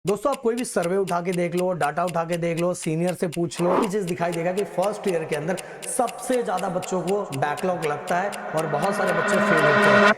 दोस्तों आप कोई भी सर्वे उठा के देख लो, डाटा उठा के देख लो, सीनियर से पूछ लो, ये चीज दिखाई देगा कि फर्स्ट ईयर के अंदर सबसे ज्यादा बच्चों को बैकलॉग लगता है और बहुत सारे बच्चे फेल होते हैं।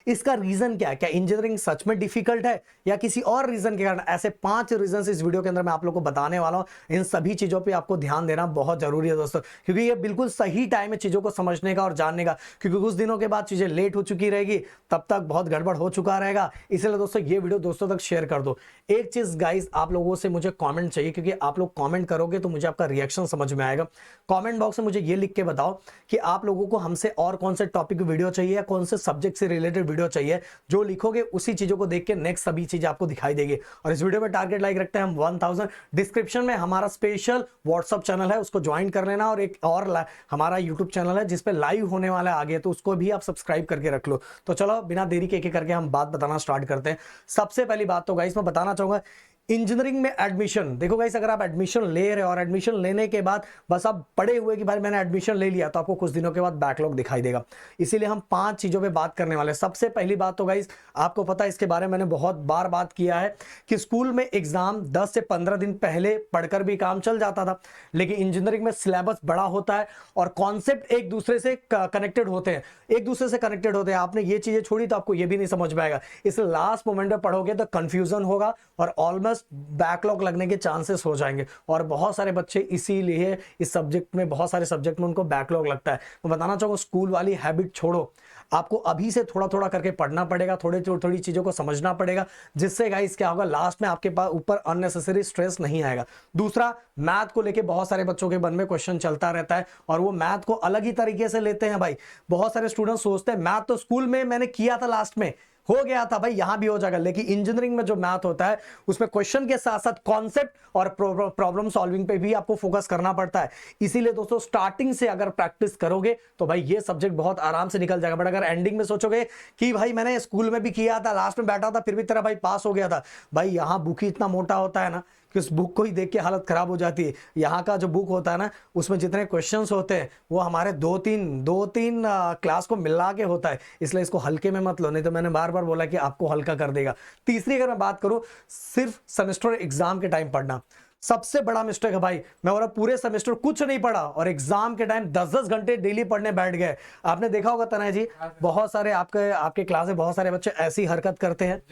इसका रीजन क्या है? क्या इंजीनियरिंग सच में डिफिकल्ट है या किसी और रीजन के कारण? ऐसे 5 रीजन इस वीडियो के अंदर मैं आप लोगों को बताने वाला हूं। इन सभी चीजों पे आपको ध्यान देना बहुत जरूरी है दोस्तों, क्योंकि ये बिल्कुल सही टाइम है चीजों को समझने का और जानने का, क्योंकि कुछ दिनों के बाद चीजें लेट हो चुकी रहेगी, तब तक बहुत गड़बड़ हो चुका रहेगा। इसलिए दोस्तों ये वीडियो दोस्तों तक शेयर कर दो। एक चीज गाइस, आप लोगों से मुझे कॉमेंट चाहिए, क्योंकि आप लोग कॉमेंट करोगे तो मुझे आपका रिएक्शन समझ में आएगा। कॉमेंट बॉक्स में मुझे ये लिख के बताओ कि आप लोगों को हमसे और कौन से टॉपिक वीडियो चाहिए या कौन से सब्जेक्ट से रिलेटेड वीडियो चाहिए। जो लिखोगे उसी चीजों को देख के नेक्स्ट सभी चीजें आपको दिखाई देगी। और इस वीडियो में टारगेट लाइक रखते हैं हम 1000। डिस्क्रिप्शन में हमारा स्पेशल व्हाट्सअप चैनल है, उसको ज्वाइन कर लेना। और एक और हमारा यूट्यूब चैनल है जिसपे लाइव होने वाला है आगे, तो उसको भी आप सब्सक्राइब करके रख लो। तो चलो बिना देरी के एक करके हम बात बताना स्टार्ट करते हैं। सबसे पहली बात तो गाइस मैं बताना चाहूंगा, इंजीनियरिंग में एडमिशन। देखो गाइस, अगर आप एडमिशन ले रहे हो और एडमिशन लेने के बाद बस आप पढ़े हुए कि भाई मैंने एडमिशन ले लिया, तो आपको कुछ दिनों के बाद बैकलॉग दिखाई देगा। इसीलिए हम 5 चीजों पे बात करने वाले हैं। सबसे पहली बात तो गाइस, आपको पता है, इसके बारे में मैंने बहुत बार बात किया है कि स्कूल में एग्जाम 10 से 15 दिन पहले पढ़कर भी काम चल जाता था, लेकिन इंजीनियरिंग में सिलेबस बड़ा होता है और कॉन्सेप्ट एक दूसरे से कनेक्टेड होते हैं, एक दूसरे से कनेक्टेड होते हैं। आपने ये चीजें छोड़ी तो आपको ये भी नहीं समझ में आएगा। इसलिए लास्ट मोमेंट में पढ़ोगे तो कंफ्यूजन होगा और ऑलमोस्ट बैकलॉग लगने के चांसेस हो जाएंगे। और बहुत सारे बच्चे इसीलिए इस सब्जेक्ट में, बहुत सारे सब्जेक्ट में उनको बैकलॉग लगता है। मैं बताना चाहूंगा, स्कूल वाली हैबिट छोड़ो, आपको अभी से थोड़ा थोड़ा करके पढ़ना पड़ेगा, थोड़ी थोड़ी चीजों को समझना पड़ेगा, जिससे गाइस क्या होगा, लास्ट में आपके पास ऊपर अननेसेसरी स्ट्रेस नहीं आएगा। दूसरा, मैथ को लेके बहुत सारे बच्चों के मन में क्वेश्चन चलता रहता है और वो मैथ को अलग ही तरीके से लेते हैं। भाई बहुत सारे स्टूडेंट सोचते हैं मैथ तो स्कूल में मैंने किया था, लास्ट में हो गया था, भाई यहां भी हो जाएगा। लेकिन इंजीनियरिंग में जो मैथ होता है उसमें क्वेश्चन के साथ साथ कॉन्सेप्ट और प्रॉब्लम सॉल्विंग पे भी आपको फोकस करना पड़ता है। इसीलिए दोस्तों स्टार्टिंग से अगर प्रैक्टिस करोगे तो भाई ये सब्जेक्ट बहुत आराम से निकल जाएगा। बट अगर एंडिंग में सोचोगे कि भाई मैंने स्कूल में भी किया था, लास्ट में बैठा था, फिर भी तेरा भाई पास हो गया था, भाई यहां बुक ही इतना मोटा होता है ना कि उस बुक को ही देख के हालत खराब हो जाती है। यहाँ का जो बुक होता है ना, उसमें जितने क्वेश्चंस होते हैं वो हमारे दो तीन क्लास को मिला के होता है। इसलिए इसको हल्के में मत लो, नहीं तो मैंने बार बार बोला कि आपको हल्का कर देगा। तीसरी अगर मैं बात करूं, सिर्फ सेमेस्टर एग्जाम के टाइम पढ़ना सबसे बड़ा मिस्टेक है। भाई मैं बोला पूरे सेमेस्टर कुछ नहीं पढ़ा और एग्जाम के टाइम 10-10 घंटे डेली पढ़ने बैठ गए। आपने देखा होगा तनय जी, बहुत सारे आपके क्लास में बहुत सारे बच्चे ऐसी हरकत करते हैं।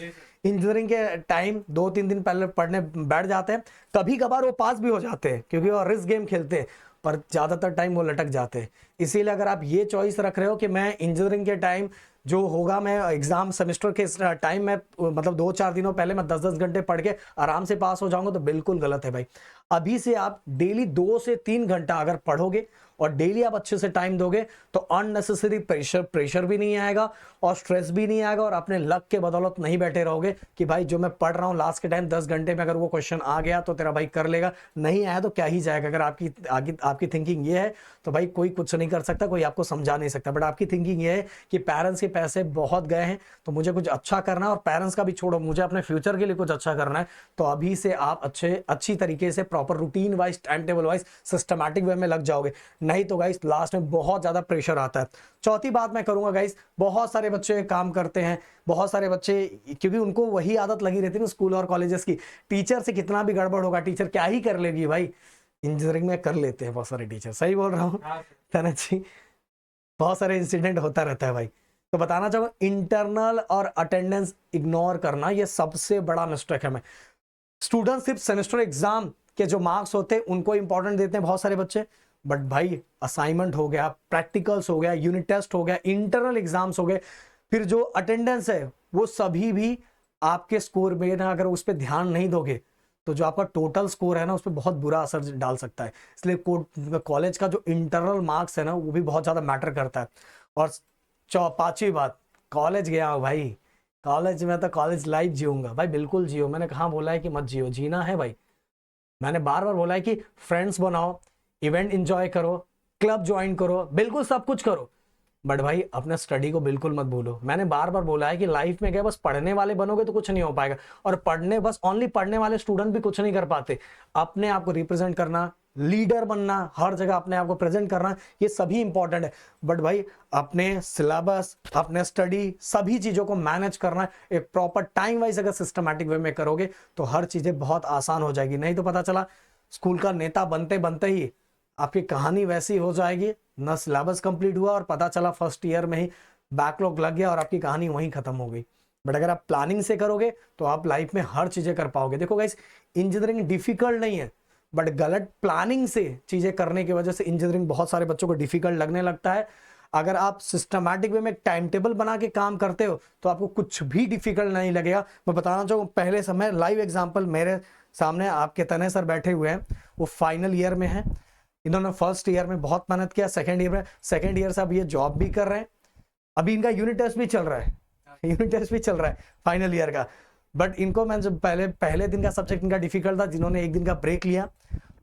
इंजीनियरिंग के टाइम 2-3 दिन पहले पढ़ने बैठ जाते हैं, कभी कभार वो पास भी हो जाते हैं क्योंकि वो रिस्क गेम खेलते हैं, पर ज्यादातर टाइम वो लटक जाते हैं। इसीलिए अगर आप ये चॉइस रख रहे हो कि मैं इंजीनियरिंग के टाइम जो होगा, मैं एग्जाम सेमेस्टर के टाइम में मतलब 2-4 दिनों पहले मैं 10-10 घंटे पढ़ के आराम से पास हो जाऊंगा, तो बिल्कुल गलत है भाई। अभी से आप डेली 2 से 3 घंटा अगर पढ़ोगे और डेली आप अच्छे से टाइम दोगे तो अननेसेसरी प्रेशर भी नहीं आएगा और स्ट्रेस भी नहीं आएगा और अपने लक के बदौलत नहीं बैठे रहोगे कि भाई जो मैं पढ़ रहा हूं लास्ट के टाइम 10 घंटे में अगर वो क्वेश्चन आ गया तो तेरा भाई कर लेगा, नहीं आया तो क्या ही जाएगा। अगर आपकी थिंकिंग ये है तो भाई कोई कुछ नहीं कर सकता, कोई आपको समझा नहीं सकता। बट आपकी थिंकिंग ये है कि पेरेंट्स के पैसे बहुत गए हैं तो मुझे कुछ अच्छा करना है, और पेरेंट्स का भी छोड़ो, मुझे अपने फ्यूचर के लिए कुछ अच्छा करना है, तो अभी से आप अच्छी तरीके से proper routine wise, time table wise, systematic way में लग जाओगे। नहीं तो गाइस लास्ट में बहुत ज्यादा प्रेशर आता है। चौथी बात मैं करूंगा गाइस, बहुत सारे बच्चे काम करते हैं, बहुत सारे बच्चे, क्योंकि उनको वही आदत लगी रहती है ना स्कूल और कॉलेजेस की, टीचर से कितना भी गड़बड़ होगा, टीचर क्या ही कर लेगी भाई, इंजीनियरिंग में कर लेते हैं बहुत सारे टीचर। सही बोल रहा हूँ है जी? बहुत सारे इंसिडेंट होता रहता है भाई। तो बताना चाहूंगा, इंटरनल और अटेंडेंस इग्नोर करना ये सबसे बड़ा मिस्टेक है। मैं स्टूडेंट सिर्फ सेमेस्टर एग्जाम के जो मार्क्स होते हैं उनको इंपॉर्टेंट देते हैं बहुत सारे बच्चे, बट भाई असाइनमेंट हो गया, प्रैक्टिकल्स हो गया, यूनिट टेस्ट हो गया, इंटरनल एग्जाम्स हो गए, फिर जो अटेंडेंस है वो सभी भी आपके स्कोर में ना, अगर उस पर ध्यान नहीं दोगे तो जो आपका टोटल स्कोर है ना उस पर बहुत बुरा असर डाल सकता है। इसलिए कॉलेज का जो इंटरनल मार्क्स है ना वो भी बहुत ज्यादा मैटर करता है। और 5वीं बात, कॉलेज गया हूं भाई, कॉलेज में तो कॉलेज लाइफ जीऊंगा भाई, बिल्कुल जियो। मैंने कहाँ बोला है कि मत जियो, जीना है भाई। मैंने बार बार बोला है कि फ्रेंड्स बनाओ, इवेंट एंजॉय करो, क्लब ज्वाइन करो, बिल्कुल सब कुछ करो, बट भाई अपने स्टडी को बिल्कुल मत भूलो। मैंने बार बार बोला है कि लाइफ में क्या बस पढ़ने वाले बनोगे तो कुछ नहीं हो पाएगा, और पढ़ने बस ओनली पढ़ने वाले स्टूडेंट भी कुछ नहीं कर पाते। अपने आप को रिप्रेजेंट करना, लीडर बनना, हर जगह अपने आप को प्रेजेंट करना, ये सभी इंपॉर्टेंट है। बट भाई अपने सिलेबस, अपने स्टडी, सभी चीजों को मैनेज करना एक प्रॉपर टाइम वाइज अगर सिस्टमैटिक वे में करोगे तो हर चीजें बहुत आसान हो जाएगी। नहीं तो पता चला स्कूल का नेता बनते बनते ही आपकी कहानी वैसी हो जाएगी, ना सिलेबस कंप्लीट हुआ और पता चला फर्स्ट ईयर में ही बैकलॉग लग गया और आपकी कहानी वहीं खत्म हो गई। बट अगर आप प्लानिंग से करोगे तो आप लाइफ में हर चीजें कर पाओगे। देखो गाइस, इंजीनियरिंग डिफिकल्ट नहीं है, बट गलत प्लानिंग से चीजें करने की वजह से इंजीनियरिंग बहुत सारे बच्चों को डिफिकल्ट लगने लगता है। अगर आप सिस्टमैटिक वे में एक टाइम टेबल बना के काम करते हो तो आपको कुछ भी डिफिकल्ट नहीं लगेगा। मैं बताना चाहूँ, पहले समय लाइव एग्जांपल मेरे सामने आपके तने सर बैठे हुए हैं, वो फाइनल ईयर में हैं। इन्होंने फर्स्ट ईयर में बहुत मेहनत किया, सेकंड ईयर से अब ये जॉब भी कर रहे हैं। अभी इनका यूनिट टेस्ट भी चल रहा है, यूनिट टेस्ट भी चल रहा है फाइनल ईयर का। बट इनको मैं जब पहले दिन का सब्जेक्ट इनका डिफिकल्ट था, जिन्होंने एक दिन का ब्रेक लिया,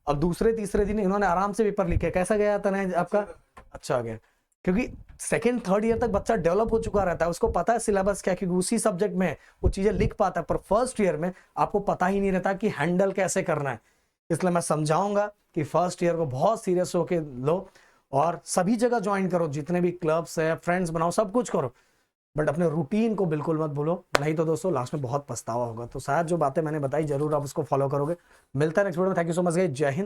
अब दूसरे तीसरे दिन इन्होंने आराम से पेपर लिखे। कैसा गया तने आपका? अच्छा गया, क्योंकि सेकंड थर्ड ईयर तक बच्चा डेवलप हो चुका रहता है, उसको पता है सिलेबस क्या, क्योंकि उसी सब्जेक्ट में वो चीजें लिख पाता है। पर फर्स्ट ईयर में आपको पता ही नहीं रहता कि हैंडल कैसे करना है। इसलिए मैं समझाऊंगा कि फर्स्ट ईयर को बहुत सीरियस होके लो और सभी जगह ज्वाइन करो, जितने भी क्लब्स है, फ्रेंड्स बनाओ, सब कुछ करो, बट अपने रूटीन को बिल्कुल मत भूलो। नहीं तो दोस्तों लास्ट में बहुत पछतावा होगा। तो शायद जो बातें मैंने बताई जरूर आप उसको फॉलो करोगे। मिलता है नेक्स्ट वीडियो में। Thank you so much guys, जय हिंद।